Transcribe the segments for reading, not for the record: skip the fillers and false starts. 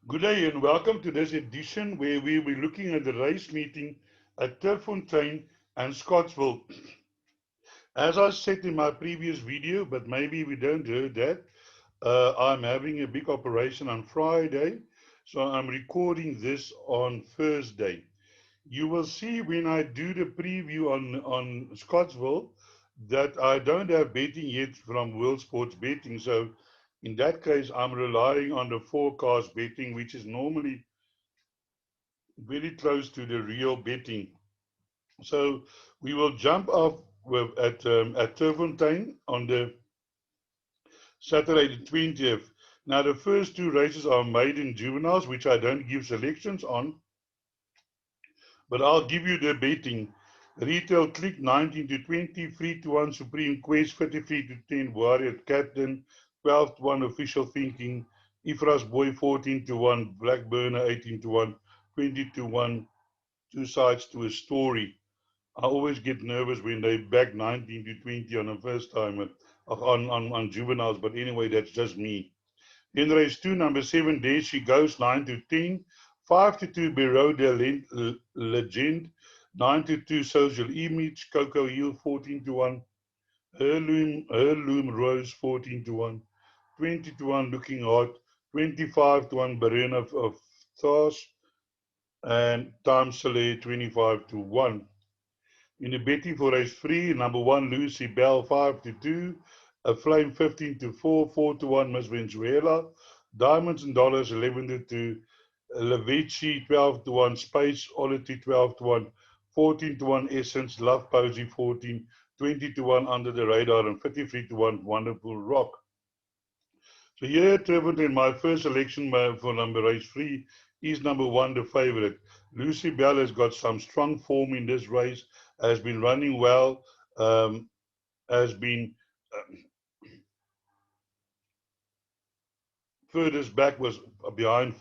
Good day and welcome to this edition where we will be looking at the race meeting at Turff and Scottsville. As I said in my previous video, but maybe we don't heard that, I'm having a big operation on Friday, so I'm recording this on Thursday. You will see when I do the preview on Scottsville that I don't have betting yet from World Sports Betting, so in that case, I'm relying on the forecast betting, which is normally very close to the real betting. So we will jump off at Turffontein on the Saturday the 20th. Now the first two races are maiden juveniles, which I don't give selections on, but I'll give you the betting. Retail Click 19 to 20, 3 to 1 Supreme Quest, 53 to 10 Warrior Captain, 12 to 1 Official Thinking, Ifras Boy 14 to 1, Blackburner 18 to 1, 20 to 1, Two Sides to a Story. I always get nervous when they back 19 to 20 on the first time on juveniles, but anyway, that's just me. In race 2, number 7, There She Goes, 9 to 10. 5 to 2, Bureau de Legend. 9 to 2, Social Image. Coco Hill, 14 to 1. Heirloom Rose, 14 to 1. 20 to 1, Looking Hot. 25 to 1, Barena of Thars. And Time Soleil, 25 to 1. In the betting for race 3, number 1, Lucy Bell, 5 to 2. A Flame, 15 to 4. 4 to 1, Miss Venezuela. Diamonds and Dollars, 11 to 2. Levici, 12 to 1. Space Oddity, 12 to 1. 14 to 1, Essence. Love Posey, 14. 20 to 1, Under the Radar. And 53 to 1, Wonderful Rock. So here, Trevor, in my first selection for number race 3 is number 1, the favorite. Lucy Bell has got some strong form in this race, has been running well, has been furthest back, was behind,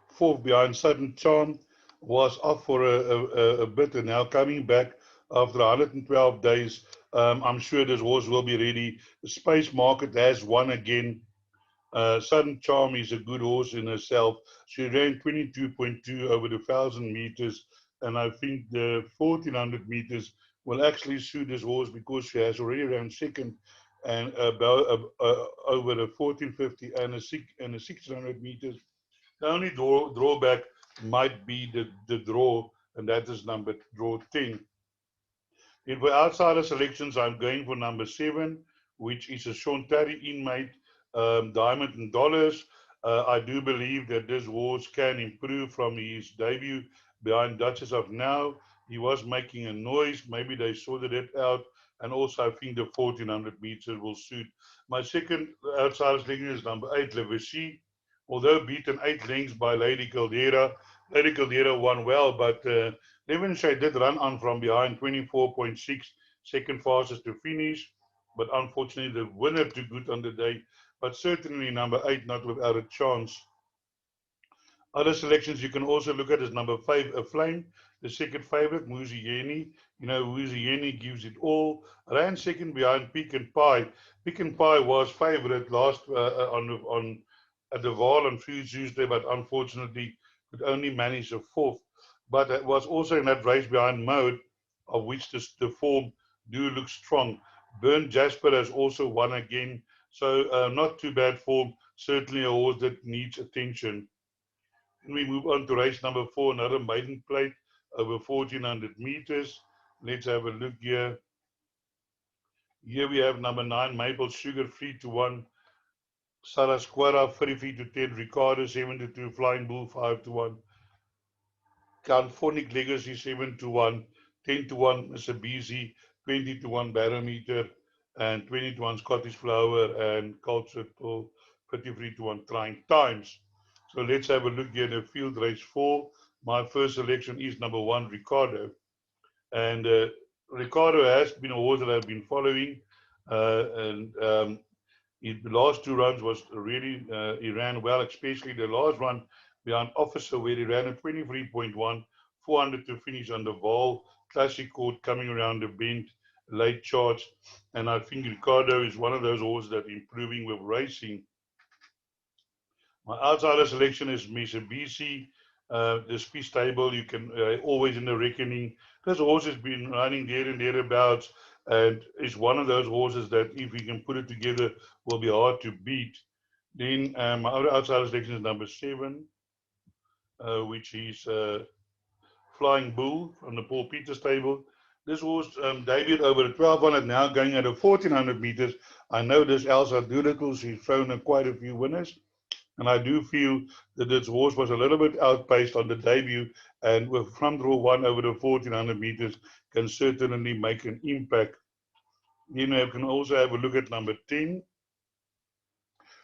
fourth behind Sudden Charm, was off for a bit and now coming back after 112 days. I'm sure this horse will be ready. The Space Market has won again. Sudden Charm is a good horse in herself. She ran 22.2 over the 1,000 meters, and I think the 1,400 meters will actually suit this horse because she has already ran second and about over the 1450 and a 1600 meters. The only drawback might be the draw, and that is number draw 10. In for outsider selections, I'm going for number 7, which is a Sean Terry inmate, Diamond and Dollars. I do believe that this horse can improve from his debut behind Duchess of Now. He was making a noise. Maybe they sorted it out. And also, I think the 1400 meters will suit. My second outsider selection is number 8, Levacy. Although beaten 8 lengths by Lady Caldera won well, but Devonshire did run on from behind, 24.6, second fastest to finish, but unfortunately the winner too good on the day. But certainly number 8 not without a chance. Other selections you can also look at is number 5, A Flame, the second favorite, Muzieni. You know, Muzieni gives it all. Ran second behind Peak and Pie. Peak and Pie was favorite last on at the Val on Tuesday, but unfortunately could only manage a fourth. But it was also in that race behind Mode, of which the form do look strong. Burn Jasper has also won again, so not too bad form. Certainly a horse that needs attention. Then we move on to race number 4, another maiden plate over 1400 meters. Let's have a look here. Here we have number 9, Maple Sugar, 3 to 1. Sarasquara, 33 to 10. Ricardo, 7 to 2. Flying Bull, 5 to 1. Californic Legacy, 7 to 1. 10 to 1, Mr. Busy. 20 to 1, Barometer. And 20 to 1, Scottish Flower. And Cultured Pull, 53 to 1, Trying Times. So let's have a look here at field race 4. My first selection is number 1, Ricardo. And Ricardo has been a horse that I've been following. And the last 2 runs was really, he ran well, especially the last run behind Officer, where he ran at 23.1, 400 to finish on the Val. Classic Court coming around the bend, late charge. And I think Ricardo is one of those horses that improving with racing. My outsider selection is Mitsubishi. The speed stable, you can always in the reckoning. This horse has been running there and thereabouts, and is one of those horses that if we can put it together, will be hard to beat. Then my other outsider selection is number 7, which is Flying Bull from the Paul Peters stable. This horse debuted over the 1200, now going at a 1400 meters. I know this Elsa Doolittle, she's thrown quite a few winners. And I do feel that this horse was a little bit outpaced on the debut, and with front row 1 over the 1400 meters can certainly make an impact. You know, you can also have a look at number 10,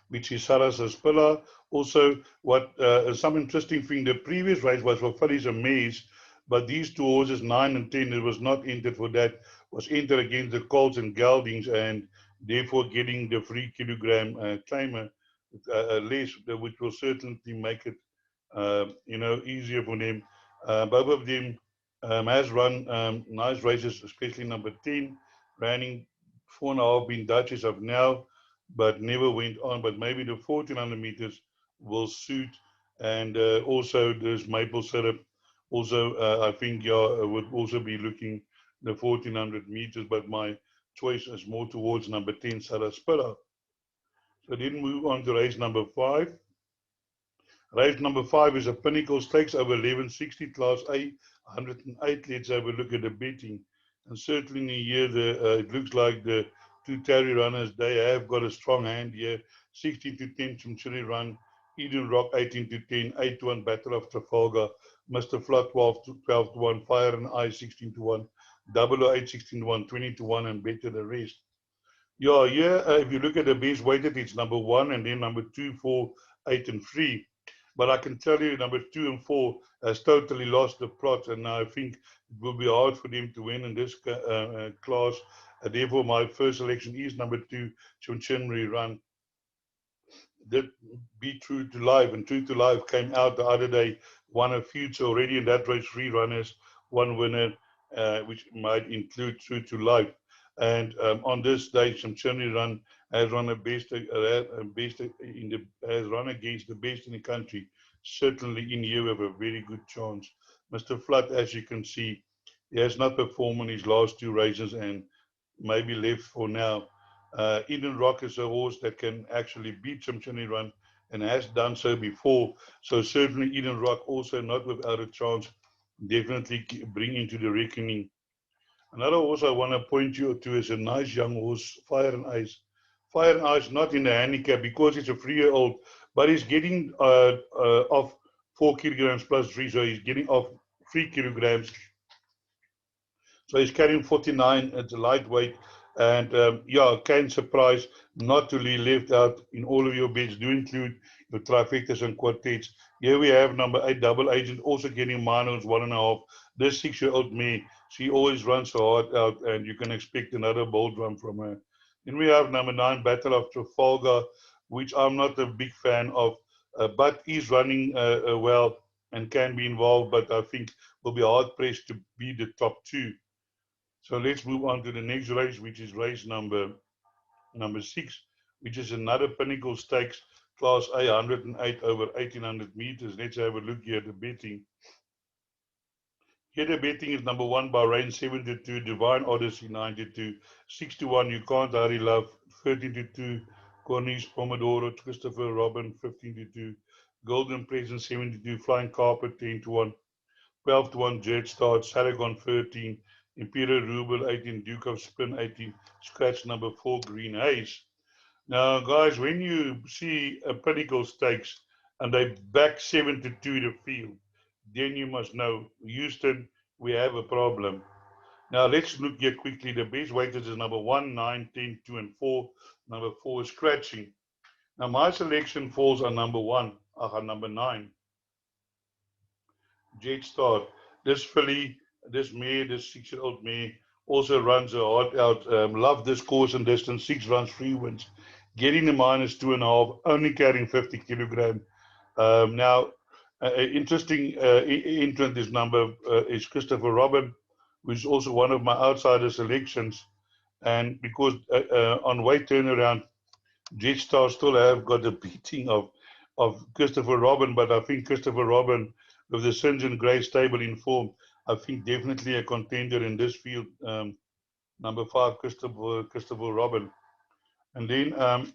which is Sarah Saspilla. Also, what some interesting thing, the previous race was for fillies and mares, but these two horses, 9 and 10, it was not entered for that, was entered against the colts and geldings, and therefore getting the 3 kilogram claimer less, which will certainly make it, easier for them. Both of them has run nice races, especially number 10, running 4.5 being Duchess of now, but never went on. But maybe the 1400 meters will suit. And also there's maple syrup. Also, I think would also be looking the 1400 meters, but my choice is more towards number 10, Sarah Spiller. So then move on to race number 5. Race number 5 is a Pinnacle Stakes over 1160 Class A, 108. Let's have a look at the betting. And certainly here, it looks like the two Terry runners, they have got a strong hand here. 16 to 10 Chimchiri Run, Eden Rock 18 to 10, 8 to 1 Battle of Trafalgar, Mr. Flood 12 to 1, Fire and Ice 16 to 1, 008 16 to 1, 20 to 1, and better the rest. Yeah, if you look at the base weighted, it's number 1 and then number 2, 4, 8, and 3. But I can tell you number 2 and 4 has totally lost the plot, and I think it will be hard for them to win in this class. Therefore, my first selection is number 2, Chunchunri Run. That Be True to Life, and True to Life came out the other day, won a future already in that race, 3 runners, 1 winner, which might include True to Life. And on this day, Chunchunri Run has run has run against the best in the country. Certainly in here we have a very good chance. Mr. Flood, as you can see, he has not performed in his last 2 races and maybe left for now. Eden Rock is a horse that can actually beat Chimchini Run and has done so before. So certainly Eden Rock also not without a chance. Definitely bring into the reckoning. Another horse I want to point you to is a nice young horse, Fire and Ice. Fire and Ice not in the handicap because it's a 3-year-old, but he's getting off 4 kilograms plus 3, so he's getting off 3 kilograms. So he's carrying 49 at the lightweight. And can surprise not to be left out in all of your bets. Do include your trifectas and quartets. Here we have number 8, Double Agent, also getting -1.5. This 6-year-old mare, she always runs so hard out, and you can expect another bold run from her. Then we have number 9, Battle of Trafalgar, which I'm not a big fan of, but is running well and can be involved, but I think will be hard pressed to be the top 2. So let's move on to the next race, which is race number 6, which is another Pinnacle Stakes, Class A, 108 over 1800 meters. Let's have a look here at the betting. Here the betting is number 1, Bahrain 72, Divine Odyssey 92, 6 to 1, You Can't Hurry Love 13 to 2, Corniche Pomodoro, Christopher Robin 15 to 2, Golden Present 72, Flying Carpet 10 to 1, 12 to 1, Jet Start, Saragon 13, Imperial Ruble 18, Duke of Spin 18, scratch number 4, Green Haze. Now, guys, when you see a Pinnacle Stakes and they back 7 to 2 the field, then you must know, Houston, we have a problem. Now, let's look here quickly. The base weighted is number 1, 9, 10, 2, and 4. Number 4 is scratching. Now, my selection falls on number 1, number 9. Jet Start. This filly, this mare, this 6-year-old mare, also runs a heart out. Love this course and distance. 6 runs, 3 wins. Getting the -2.5, only carrying 50 kilogram. Now, interesting entrant is Christopher Robin, who is also one of my outsider selections. And because on weight turnaround, Jetstar still have got a beating of of Christopher Robin, but I think Christopher Robin, with the St. John Gray stable in form, I think definitely a contender in this field. Number 5, Christopher Robin. And then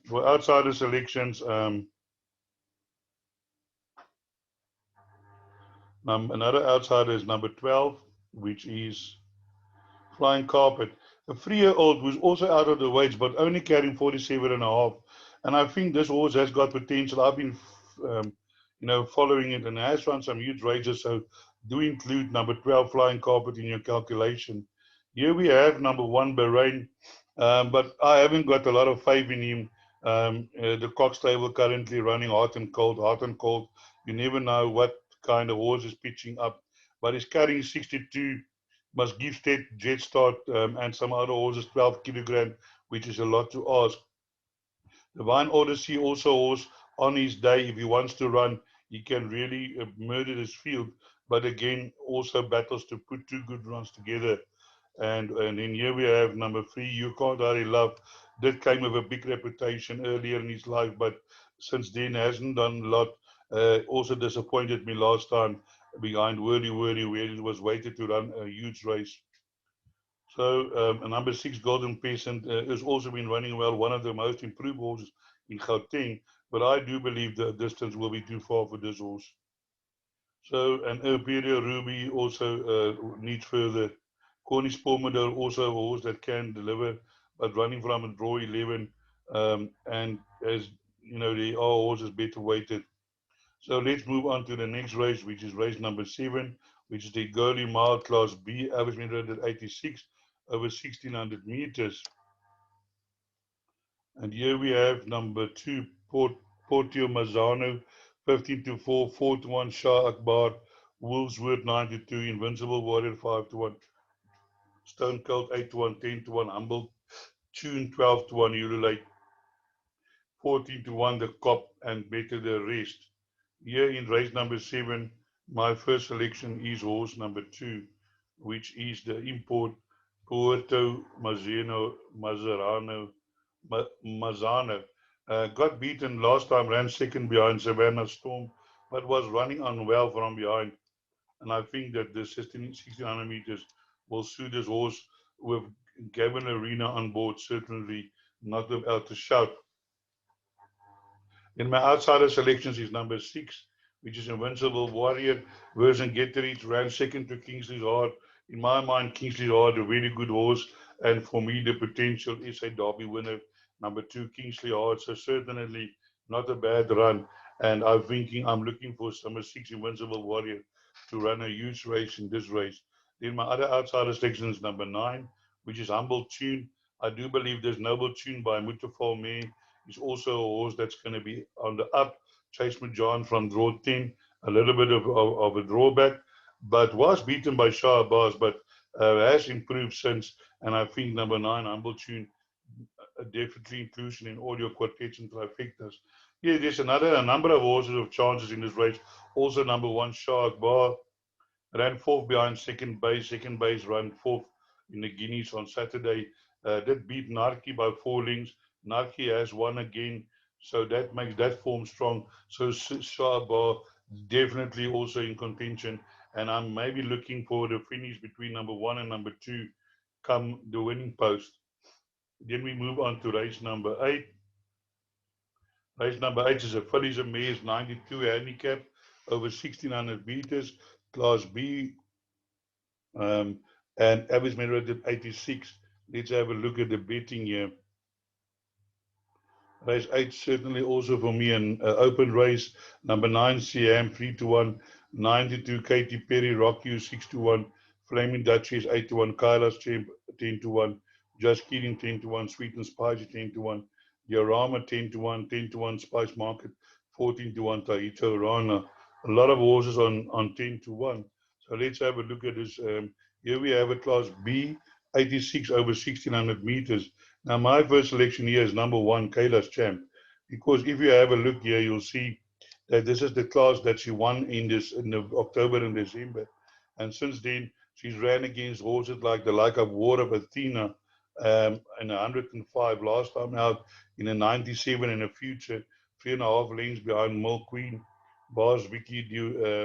for outsider selections, another outsider is number 12, which is Flying Carpet. A 3-year-old who's also out of the weights, but only carrying 47.5. And I think this horse has got potential. I've been, um, following it, and has run some huge races. So do include number 12, Flying Carpet, in your calculation. Here we have number 1, Bahrain, but I haven't got a lot of faith in him. The Cox stable currently running hot and cold, hot and cold. You never know what kind of horse is pitching up, but he's carrying 62. Must give State Jet Start and some other horses 12 kilogram, which is a lot to ask. Divine Odyssey also horse on his day. If he wants to run, he can really murder this field. But again, also battles to put 2 good runs together. And then here we have number 3, You Can't Hurry Love. That came with a big reputation earlier in his life, but since then hasn't done a lot. Also disappointed me last time behind Wordy Wordy, where he was waited to run a huge race. So number 6, Golden Peasant, has also been running well, one of the most improved horses in Gauteng, but I do believe the distance will be too far for this horse. So, and Imperial Ruby also needs further. Cornish Pomodoro, also a horse that can deliver, but running from a draw 11, and as you know, there are horses better weighted. So let's move on to the next race, which is race number 7, which is the Gurley Mile Class B, average 186 over 1600 meters. And here we have number 2, Portio Mazzano, 15-4, 4-1, Shah Akbar, Woolsworth 9-2, Invincible Warrior 5-1, Stone Cold 8-1, 10-1, Humble Tune 12-1, Ululate 14-1, The Cop, and Better the Rest. Here in race number 7, my first selection is horse number 2, which is the import Puerto Mazzano. Got beaten last time, ran second behind Savannah Storm, but was running unwell from behind. And I think that the 1600 meters will suit this horse with Gavin Arena on board, certainly not without a shout. In my outsider selections is number 6, which is Invincible Warrior version Getterich, ran second to Kingsley's Heart. In my mind, Kingsley's Heart, a very good horse, and for me, the potential is a Derby winner. Number 2, Kingsley Heart, so certainly not a bad run. And I'm looking for number 6, Invincible Warrior, to run a huge race in this race. Then my other outsider selection is number 9, which is Humble Tune. I do believe there's Noble Tune by Mutafal May. He's also a horse that's going to be on the up. Chase John from draw 10, a little bit of a drawback, but was beaten by Shah Abbas, but has improved since. And I think number 9, Humble Tune, definitely inclusion in all your quartets and trifectas. Yeah, there's a number of horses of chances in this race. Also, number 1, Shah Akbar, ran 4th behind second base. Second base ran 4th in the Guineas on Saturday. That beat Narki by 4 lengths. Narki has won again, so that makes that form strong. So Shah Akbar definitely also in contention, and I'm maybe looking for the finish between number 1 and number 2 come the winning post. Then we move on to race number 8. Race number 8 is a Fillies and Mares 92 handicap over 1600 meters, Class B, and average merit at 86. Let's have a look at the betting here. Race 8 certainly also for me an open race. Number 9, Siam 3-1, 92 Katy Perry, Rock You 6-1, Flaming Duchess 8-1, Kaila's Champ 10-1, Just Kidding 10-1, Sweet and Spicy 10-1, Diorama 10-1, 10-1, Spice Market 14-1, Tahito Rana. A lot of horses on 10-1. So let's have a look at this. Here we have a Class B, 86 over 1600 meters. Now, my first selection here is number 1, Kayla's Champ, because if you have a look here, you'll see that this is the class that she won in October and December, and since then she's ran against horses like of War of Athena in 105 last time out, in a 97 in the future, 3.5 lengths behind Milk Queen, Boss Vicky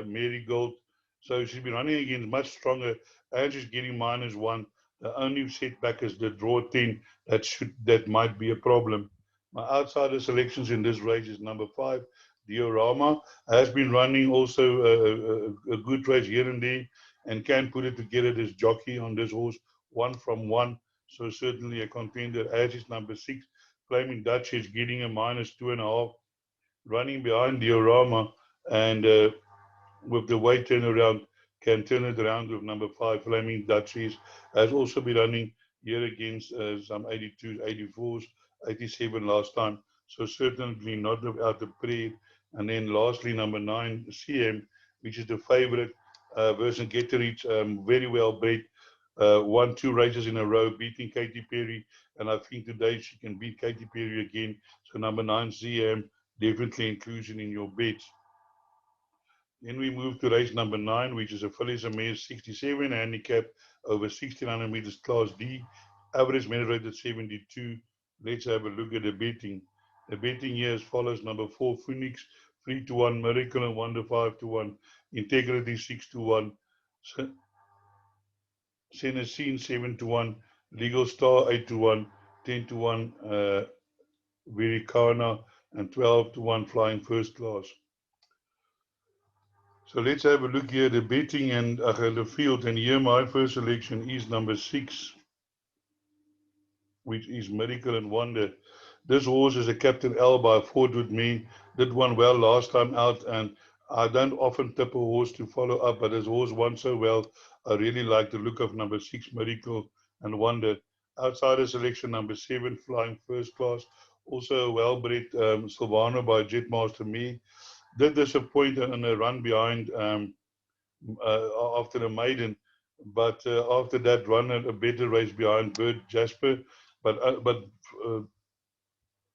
Marigold. So she's been running against much stronger, and she's getting -1. The only setback is the draw 10. That might be a problem. My outsider selections in this race is number 5, Diorama. Has been running also a good race here and there, and can put it together as jockey on this horse, 1 from 1. So certainly a contender, as is number 6, Flaming Dutch is getting a -2.5, running behind Diorama, and with the weight turnaround, can turn it around with number 5, Flaming Dutchies. Has also been running here against some 82s, 84s, 87 last time. So certainly not without the prayer. And then lastly, number 9, CM, which is the favorite version Getterich, very well bred. Won 2 races in a row, beating Katy Perry. And I think today she can beat Katy Perry again. So number 9, CM, definitely inclusion in your bets. Then we move to race number 9, which is a fillies and mares 67 handicap over 1600 meters class D. Average merit rate at 72. Let's have a look at the betting. The betting here as follows: number 4, Phoenix 3-1, Miracle and Wonder 5-1, Integrity 6-1, Senecine 7-1, Legal Star 8-1, 10-1, Viricana, and 12-1 Flying First Class. So let's have a look here at the betting and the field. And here my first selection is number 6, which is Miracle and Wonder. This horse is a Captain L by Ford with me. Did one well last time out, and I don't often tip a horse to follow up, but this horse won so well. I really like the look of number 6, Miracle and Wonder. Outside the selection, number 7, Flying First Class. Also a well-bred Silvano by Jetmaster Me. Did disappoint in a run behind after the maiden, but after that run a better race behind Bird Jasper, but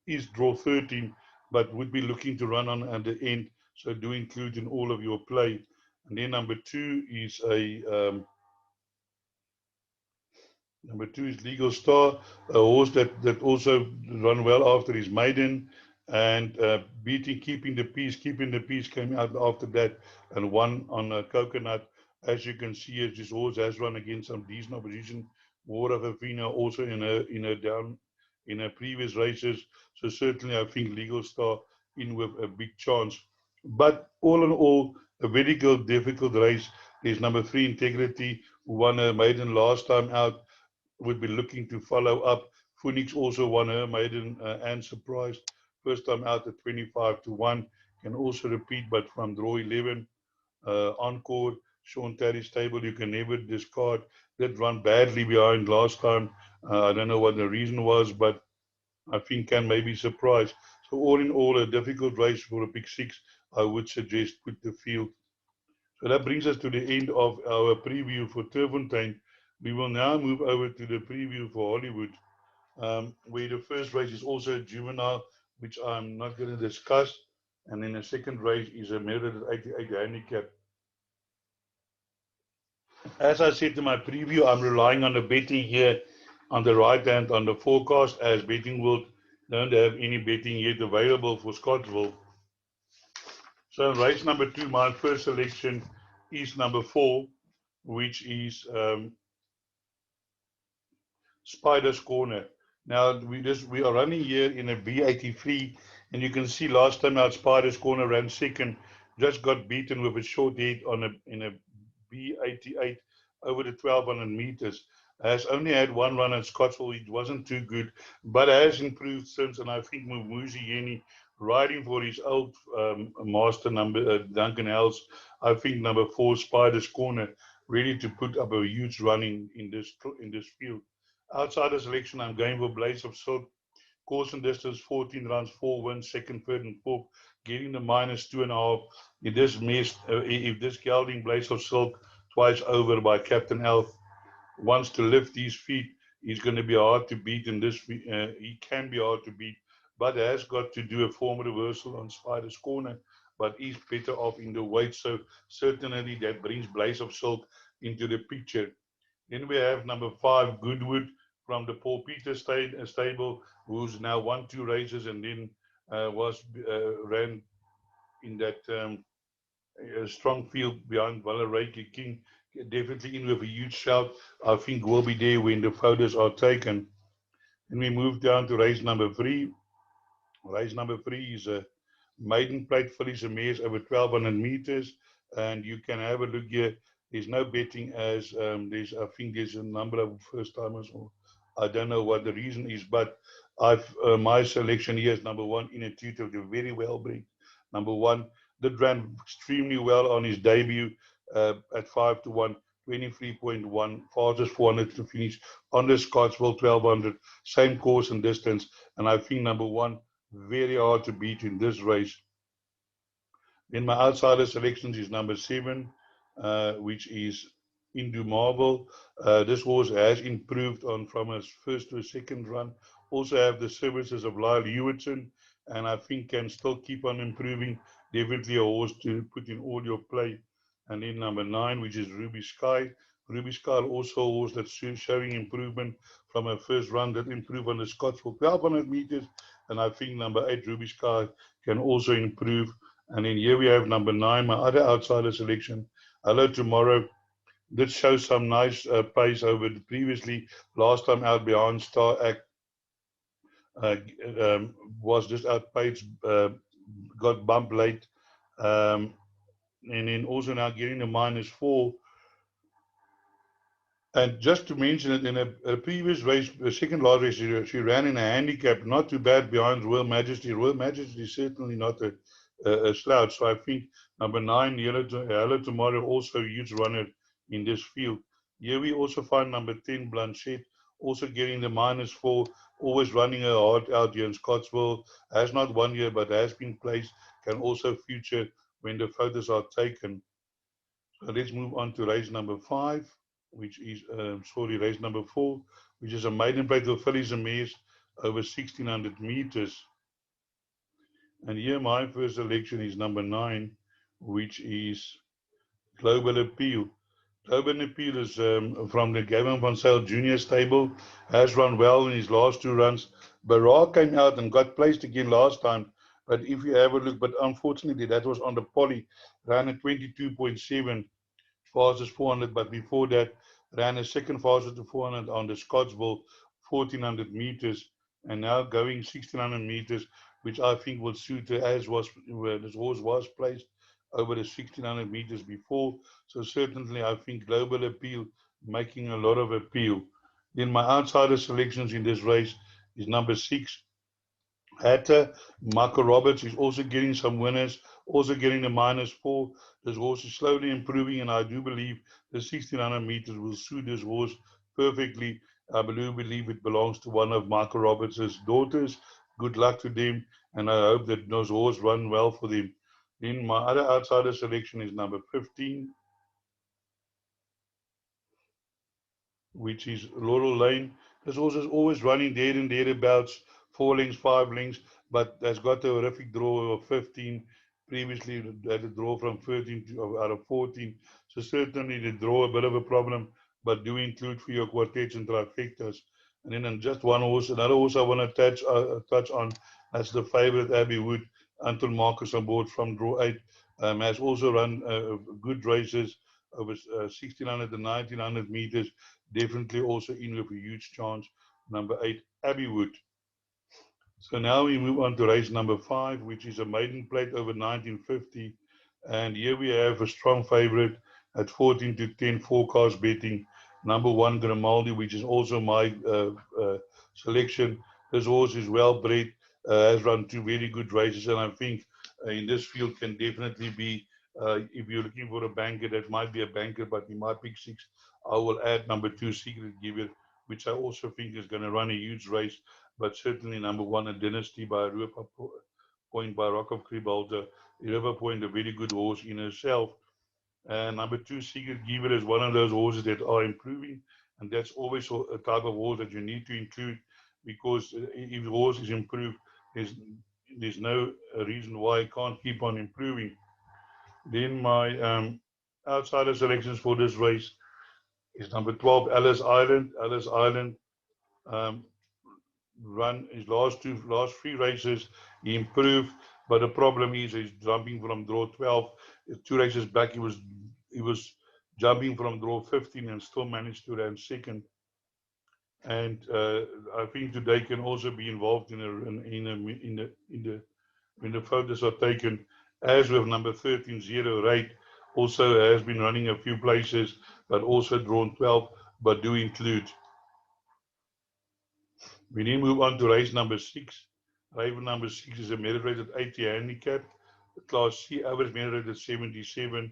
is draw 13, but would be looking to run on at the end, so do include in all of your play. And then number 2 is Legal Star, a horse that also run well after his maiden, and keeping the peace came out after that and won on a coconut. As you can see, as this horse has run against some decent opposition. War of Athena also in her previous races. So certainly I think Legal Star in with a big chance. But all in all, a very good, difficult race. There's number 3, Integrity, who won a maiden last time out, would be looking to follow up. Phoenix also won her maiden and surprised. First time out at 25-1. Can also repeat, but from draw 11. Encore, Sean Terry's table, you can never discard. Did run badly behind last time. I don't know what the reason was, but I think can maybe surprise. So all in all, a difficult race for a pick 6. I would suggest put the field. So that brings us to the end of our preview for Turffontein. We will now move over to the preview for Hollywood, where the first race is also a juvenile, which I'm not going to discuss. And then the second race is a merit at 88 handicap. As I said in my preview, I'm relying on the betting here on the right hand on the forecast, as Betting World don't have any betting yet available for Scottsville. So in race number 2, my first selection is number 4, which is Spider's Corner. Now we are running here in a B83, and you can see last time out Spider's Corner ran second, just got beaten with a short head in a B88 over the 1200 meters. Has only had one run at Scottsville. It wasn't too good, but has improved since. And I think Mumuzi Yeni riding for his old master number Duncan Hells. I think number 4 Spider's Corner ready to put up a huge running in this field. Outside the selection, I'm going for Blaze of Silk. Course and distance 14 runs, 4 wins, second, third, and fourth, getting the -2.5. If this gelding Blaze of Silk twice over by Captain Health wants to lift his feet, he's going to be hard to beat in this. He can be hard to beat, but has got to do a form reversal on Spider's Corner. But he's better off in the weight, so certainly that brings Blaze of Silk into the picture. Then we have number 5, Goodwood, from the Paul Peter stable, who's now won 2 races and then ran in that strong field behind Valerake King. Definitely in with a huge shout. I think will be there when the photos are taken. And we move down to race number 3. Race number 3 is a maiden plate fillies and mares over 1200 meters. And you can have a look here. There's no betting as I think there's a number of first timers, or I don't know what the reason is, but my selection here is number 1 in a tutor, the very well bred. Number 1 did ran extremely well on his debut at 5 to 1, 23.1, fastest 400 to finish on the Scottsville 1200, same course and distance. And I think number 1 very hard to beat in this race. Then my outsider selections is number 7, which is Indu Marble. This horse has improved on from his first to his second run. Also have the services of Lyle Hewitson, and I think can still keep on improving. Definitely a horse to put in all your play. And then number 9, which is Ruby Sky. Ruby Sky also a horse that's showing improvement from her first run, that improved on the Scottsville 1200 meters. And I think number 8, Ruby Sky, can also improve. And then here we have number 9, my other outsider selection. Hello Tomorrow. Did show some nice pace over the previously. Last time out behind Star Act uh, was just outpaced, got bumped late. Um, and then also now getting the -4. And just to mention it, in a previous race, the second last race, she ran in a handicap, not too bad behind Royal Majesty. Royal Majesty is certainly not a slouch. So I think number 9, Hello Tomorrow, also a huge runner in this field. Here we also find number 10, Blanchette, also getting the -4, always running her heart out here in Scottsville. Has not won here, but has been placed, can also feature when the photos are taken. So let's move on to race number 5, which is, race number 4, which is a maiden plate of fillies and mares over 1600 meters. And here my first selection is number 9, which is Global Appeal. Global Appeal is from the Gavin Van Sale Junior stable, has run well in his last 2 runs. Barak came out and got placed again last time, but if you have a look, but unfortunately that was on the poly, ran at 22.7. Fastest 400, but before that ran a second fastest to 400 on the Scottsville 1400 meters, and now going 1600 meters, which I think will suit her, as was where this horse was placed over the 1600 meters before. So certainly I think Global Appeal making a lot of appeal. Then my outsider selections in this race is number 6, Hatter. Marco Roberts is also getting some winners, also getting the -4. This horse is slowly improving, and I do believe the 1600 meters will suit this horse perfectly. I believe it belongs to one of Marco Roberts' daughters. Good luck to them, and I hope that those horses run well for them. Then my other outsider selection is number 15, which is Laurel Lane. This horse is always running there and thereabouts, 4 lengths, 5 lengths, but has got a horrific draw of 15. Previously, had a draw from 13 out of 14. So certainly the draw a bit of a problem, but do include for your quartets and trifectas. And then on just one horse, another horse I want to touch on, that's the favorite Abbey Wood, until Marcus on board from draw 8. Has also run good races over 1600 and 1900 meters. Definitely also in with a huge chance. Number 8, Abbey Wood. So now we move on to race number 5, which is a maiden plate over 1950. And here we have a strong favorite at 14 to 10 forecast betting. Number 1, Grimaldi, which is also my selection. This horse is well bred, has run 2 very good races, and I think in this field can definitely be, if you're looking for a banker, that might be a banker, but in my pick 6, I will add number 2, Secret Giver, which I also think is going to run a huge race, but certainly number 1, a Dynasty by Europa Point by Rock of Cribalta. Europa Point, a very good horse in herself. And number 2, Secret Giver, is one of those horses that are improving, and that's always a type of horse that you need to include, because if the horse is improved, there's no reason why it can't keep on improving. Then my outsider selections for this race is number 12, Ellis Island. Ellis Island um, run his last three races. He improved, but the problem is he's jumping from draw 12. 2 races back, he was jumping from draw 15 and still managed to run second. And I think today can also be involved when the photos are taken. As with number 13, Zero Rate, also has been running a few places, but also drawn 12, but do include. We then move on to race number 6. Race number 6 is a merit rated 80 handicap, class C average merit rated 77.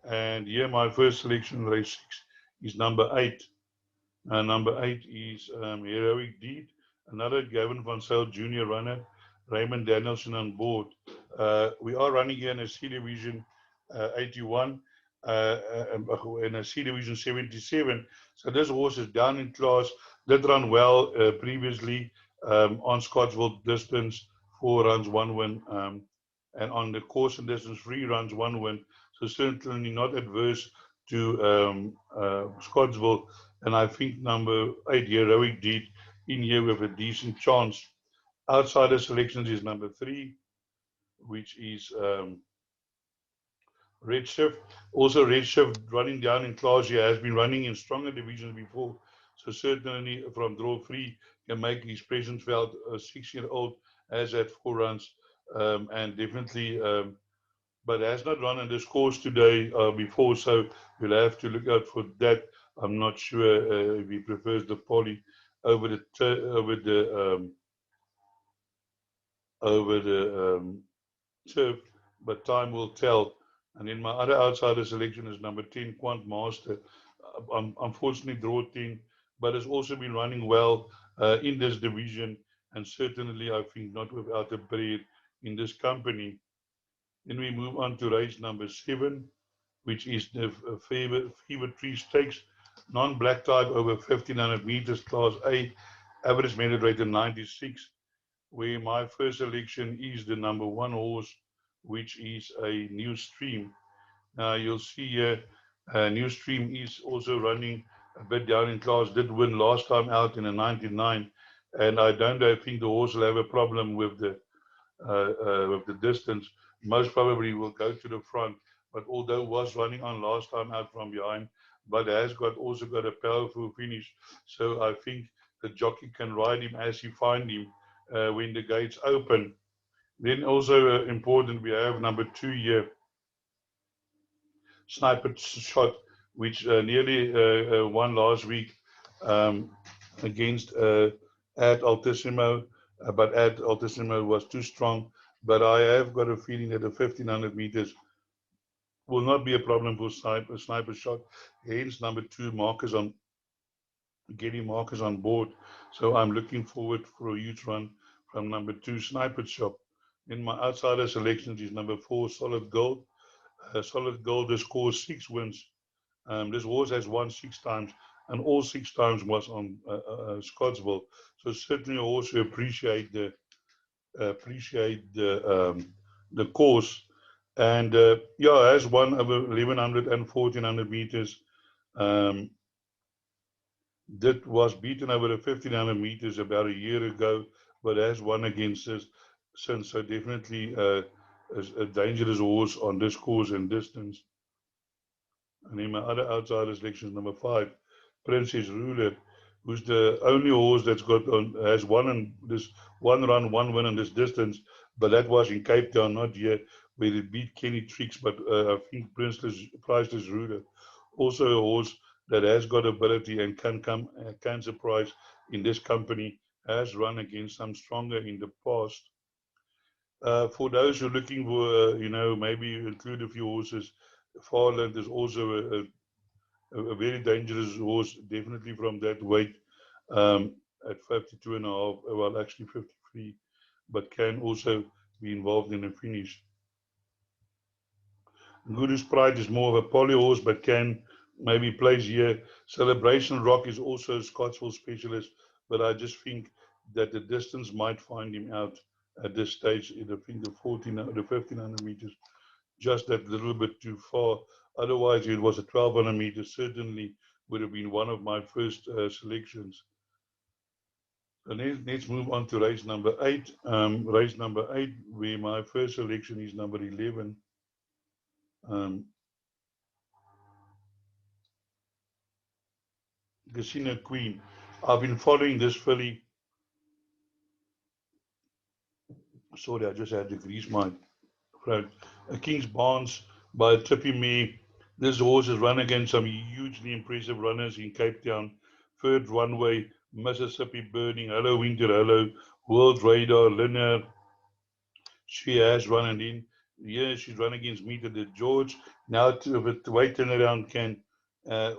And here my first selection, race 6, is number 8. Number 8 is Heroic Deed, another Gavin Van Zyl Jr. runner, Raymond Danielson on board. We are running here in a C Division 81 and a C Division 77. So this horse is down in class, did run well previously on Scottsville distance, 4 runs, 1 win, and on the course and distance, 3 runs, 1 win. So certainly not adverse to Scottsville. And I think number 8, Heroic Deed, in here with a decent chance. Outside the selections is number 3, which is Redshift. Also, Redshift running down in class here has been running in stronger divisions before. So certainly from draw 3 can make his presence felt. A 6-year-old has had 4 runs and definitely, but has not run in this course today before. So we'll have to look out for that. I'm not sure if he prefers the poly over the Turff, but time will tell. And then my other outsider selection is number 10, Quant Master. Unfortunately, draw 10, but has also been running well in this division, and certainly, I think, not without a prayer in this company. Then we move on to race number 7, which is the Fever Tree Stakes, non-black type over 1500 meters, class A, average merit rated 96, where my first selection is the number 1 horse, which is a New Stream. Now you'll see here, New Stream is also running a bit down in class, did win last time out in a 99, and I think the horse will have a problem with the distance. Most probably will go to the front, but although was running on last time out from behind, but has also got a powerful finish. So I think the jockey can ride him as he find him when the gates open. Then also important, we have number 2 here, Sniper Shot, which nearly won last week against Ad Altissimo, but Ad Altissimo was too strong. But I have got a feeling that the 1500 meters will not be a problem for Sniper Shot. Hence, number 2 markers on getting markers on board. So I'm looking forward for a huge run from number 2, Sniper Shot. In my outsider selections is number 4, Solid Gold. Solid Gold has scored 6 wins. This horse has won 6 times, and all 6 times was on Scottsville. So certainly also appreciate the course. And yeah, has won over 1100 and 1400 meters. That was beaten over the 1500 meters about a year ago, but has won against us since. So definitely a dangerous horse on this course and distance. And then my other outsider selection is number 5, Princess Ruler, who's the only horse that's has won in this 1 run, 1 win in this distance, but that was in Cape Town, not yet, where it beat Kenny Tricks, but I think Priceless Ruler, also a horse that has got ability and can surprise in this company, has run against some stronger in the past. For those who are looking for, maybe include a few horses, Farland is also a very dangerous horse, definitely from that weight at 52 and a half, well, actually 53, but can also be involved in a finish. Guru's Pride is more of a poly horse, but can maybe plays here. Celebration Rock is also a Scottsville specialist, but I just think that the distance might find him out at this stage. I think the 1500 meters, just that little bit too far. Otherwise, it was a 1200 meters, certainly would have been one of my first selections. So let's move on to race number 8. Race number 8, where my first selection is number 11. Casino Queen. I've been following this filly. Sorry, I just had to grease my throat. King's Barnes by Trippy Me. This horse has run against some hugely impressive runners in Cape Town. Third Runway, Mississippi Burning, Hello Winter, Hello, World Radar, Linear. She has run and in. Yeah, she's run against Meet at the George. Now, with the weight turnaround, can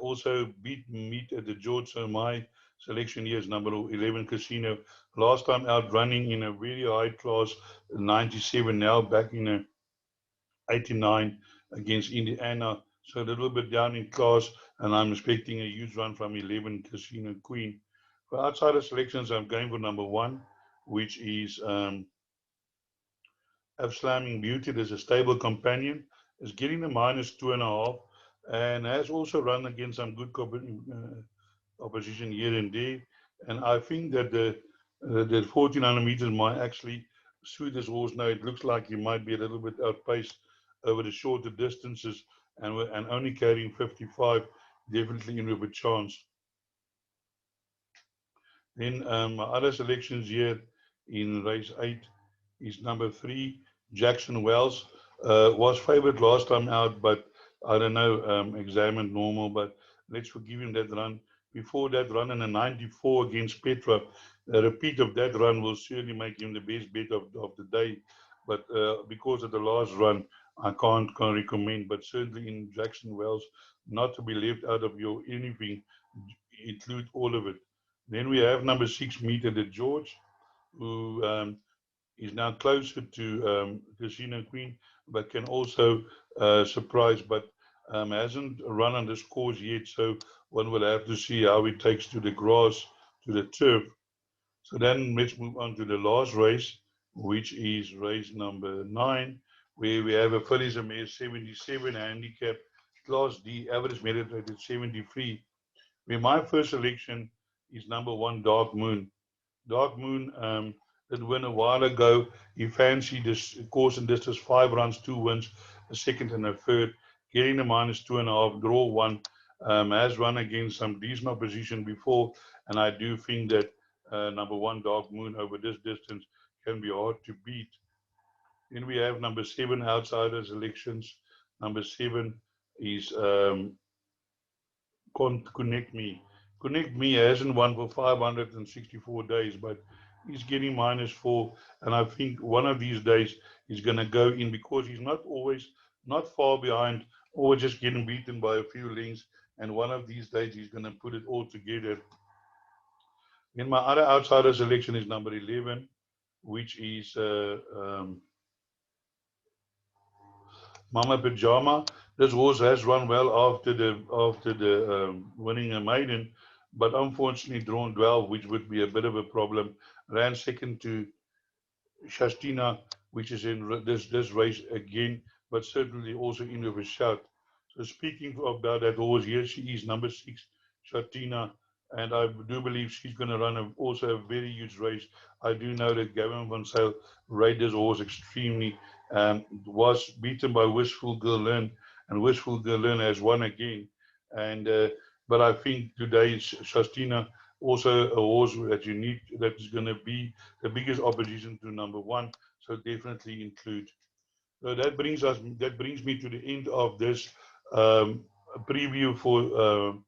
also beat Meet at the George. So my selection here is number 11, Casino. Last time out running in a very high class, 97. Now back in a 89 against Indiana. So a little bit down in class, and I'm expecting a huge run from 11, Casino Queen. For outsider selections, I'm going for number 1, which is Slamming Beauty. There's a stable companion. Is getting the -2.5, and has also run against some good opposition here and there. And I think that the 1400 meters might actually suit this horse. Now it looks like he might be a little bit outpaced over the shorter distances, and only carrying 55, definitely in with a chance. Then my other selections here in race 8 is number 3, Jackson Wells. Was favored last time out, but I don't know, examined normal, but let's forgive him that run. Before that run in a 94 against Petra, a repeat of that run will surely make him the best bet of the day. But because of the last run, I can't recommend, but certainly in Jackson Wells, not to be left out of your anything, include all of it. Then we have number 6, Meet at the George, who is now closer to Casino Queen, but can also surprise, but hasn't run on this course yet. So one will have to see how it takes to the grass, to the turf. So then let's move on to the last race, which is race number 9, where we have a fillies and mares 77 handicap, class D, average merit rated 73. Where my first selection is number 1, Dark Moon. Dark Moon did win a while ago. He fancied this course and distance, 5 runs, 2 wins, a second and a third, getting a -2.5, draw 1. Has run against some decent opposition before, and I do think that number 1, Dark Moon, over this distance can be hard to beat. Then we have number 7, outsiders elections. Number 7 is Connect Me. Connect Me hasn't won for 564 days, but he's getting -4. And I think one of these days he's going to go in, because he's not always, not far behind, or just getting beaten by a few lengths. And one of these days he's going to put it all together. Then my other outsider selection is number 11, which is Mama Pajama. This horse has run well after the winning a maiden, but unfortunately drawn 12, which would be a bit of a problem. Ran second to Shastina, which is in this race again, but certainly also in with a shout. So speaking about that horse, here she is, number 6, Shatina, and I do believe she's going to run also a very huge race. I do know that Gavin Van Sale rode this horse extremely, was beaten by Wishful Girl Lynn, and Wishful Girl Lynn has won again. And but I think today Shastina also a horse that you need, that is going to be the biggest opposition to number 1. So definitely include. So that brings me to the end of this preview for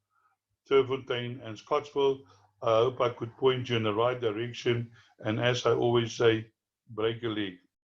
Turffontein and Scottsville. I hope I could point you in the right direction. And as I always say, break a leg.